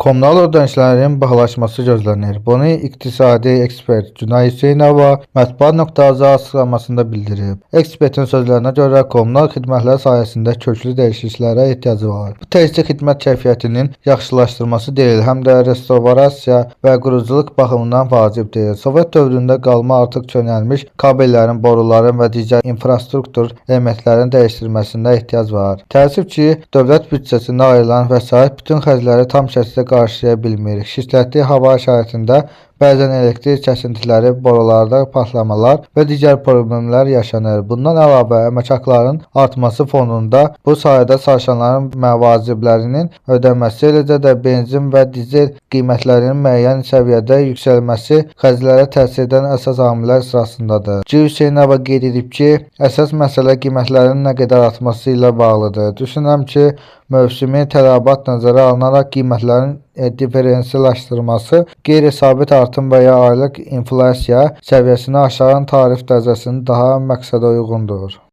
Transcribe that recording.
Kommunal ödənişlərin bahalaşması gözlənir. Bunu iqtisadi ekspert Günay Hüseynova mətbuat.az açıqlamasında bildirib. Ekspertin sözlərinə görə kommunal xidmətlər sayəsində köklü dəyişikliklərə ehtiyacı var. Bu təkcə xidmət keyfiyyətinin yaxşılaşdırması deyil, həm də restavrasiya və quruculuq baxımından vacibdir. Sovet dövründə qalma artıq çönəlmiş kabellərin, boruların və digər infrastruktur elementlərin dəyişdirilməsində ehtiyac var. Təəssüf ki, dövlət büdcəsində ayrılan vəsait bütün xərcləri tam şəkildə qarşılaya bilmir. Şiddətli hava şəraitində bəzən elektrik kəsintiləri, borularda patlamalar və digər problemlər yaşanır. Bundan əlavə, əmək haqqlarının artması fonunda bu sayədə çalışanların məvaciblərinin ödənməsi, eləcə də benzin və dizel qiymətlərinin müəyyən səviyyədə yüksəlməsi xərclərə təsir edən əsas amillər sırasındadır. Hüseynova qeyd edib ki, əsas məsələ qiymətlərin nə qədər artması ilə bağlıdır. Düşünürəm ki, mövsümi tələbat nəzərə alınaraq qiymətlərin diferensiallaşdırılması, qeyri-sabit artım və ya aylıq inflyasiya səviyyəsini aşaran tarif dərəcəsinin daha məqsədə uyğundur.